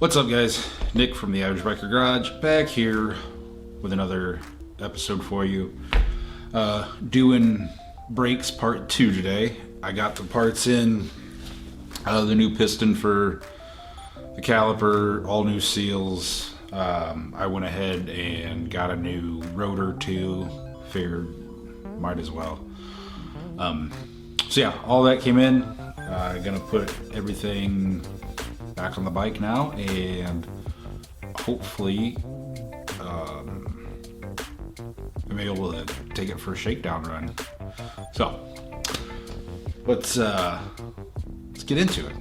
What's up, guys? Nick from the Average Biker Garage back here with another episode for you. Doing brakes part 2 today. I got the parts in, the new piston for the caliper, all new seals. I went ahead and got a new rotor too. Figured might as well. So yeah, all that came in. Gonna put everything back on the bike now, and hopefully I'm able to take it for a shakedown run. So let's get into it.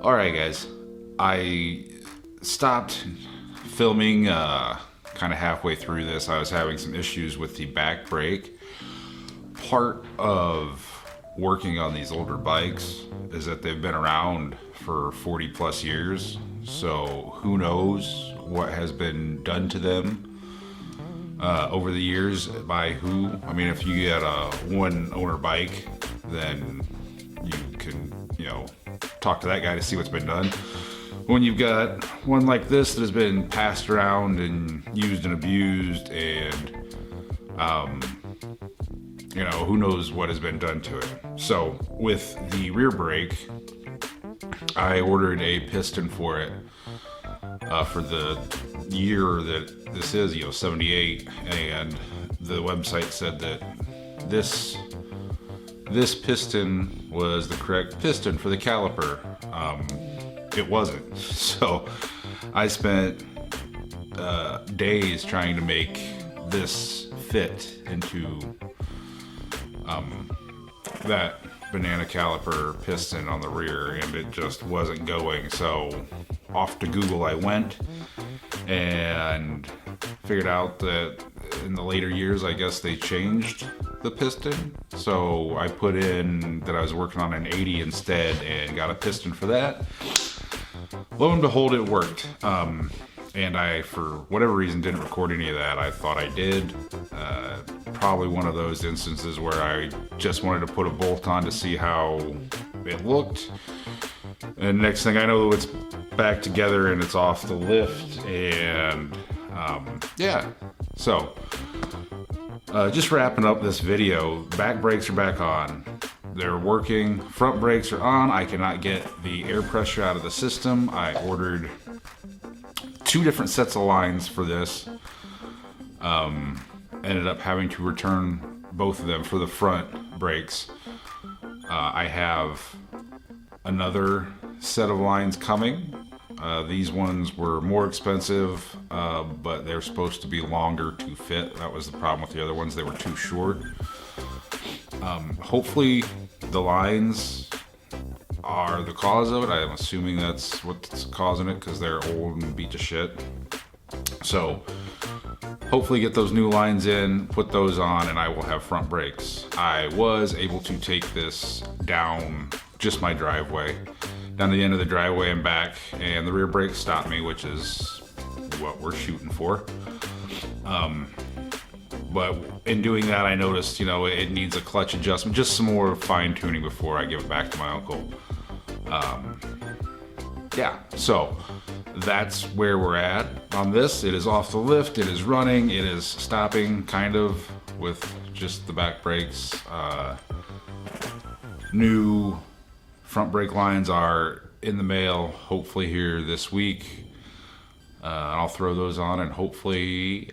Alright guys, I stopped filming kind of halfway through this. I was having some issues with the back brake. Part of working on these older bikes is that they've been around for 40 plus years, so who knows what has been done to them over the years by who. I mean, if you get a one owner bike, then you can, talk to that guy to see what's been done. When you've got one like this that has been passed around and used and abused, and who knows what has been done to it. So with the rear brake, I ordered a piston for it for the year that this is, 78, and the website said that this piston was the correct piston for the caliper. It wasn't. So I spent days trying to make this fit into that banana caliper piston on the rear, and it just wasn't going. So off to Google I went and figured out that in the later years, I guess they changed the piston. So I put in that I was working on an 80 instead and got a piston for that. Lo and behold, it worked. And I, for whatever reason, didn't record any of that. I thought I did. Probably one of those instances where I just wanted to put a bolt on to see how it looked. And next thing I know, it's back together and it's off the lift. And yeah, so just wrapping up this video, back brakes are back on. They're working. Front brakes are on. I cannot get the air pressure out of the system. I ordered 2 different sets of lines for this. Ended up having to return both of them for the front brakes. I have another set of lines coming. These ones were more expensive, but they're supposed to be longer to fit. That was the problem with the other ones. They were too short. Hopefully the lines are the cause of it. I'm assuming that's what's causing it, because they're old and beat to shit. So hopefully get those new lines in, put those on, and I will have front brakes. I was able to take this down just my driveway, down to the end of the driveway and back, and the rear brakes stopped me, which is what we're shooting for. But in doing that, I noticed, it needs a clutch adjustment, just some more fine tuning before I give it back to my uncle. Yeah, so that's where we're at on this. It is off the lift, it is running, it is stopping kind of with just the back brakes. New front brake lines are in the mail, hopefully here this week. I'll throw those on and hopefully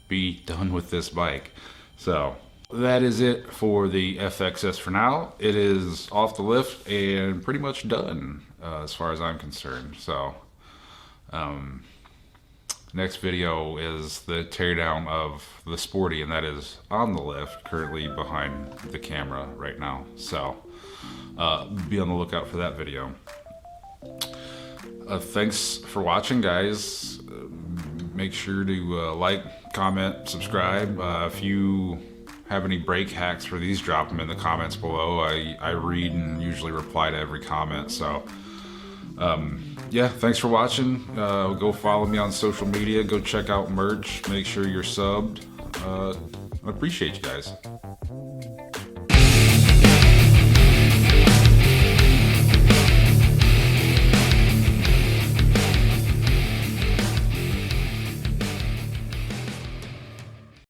be done with this bike. So that is it for the FXS for now. It is off the lift and pretty much done as far as I'm concerned. So next video is the teardown of the Sporty, and that is on the lift, currently behind the camera right now. So be on the lookout for that video. Thanks for watching, guys. Make sure to like, comment, subscribe. If you have any brake hacks for these, drop them in the comments below. I read and usually reply to every comment. So yeah, thanks for watching. Go follow me on social media. Go check out merch. Make sure you're subbed. I appreciate you guys.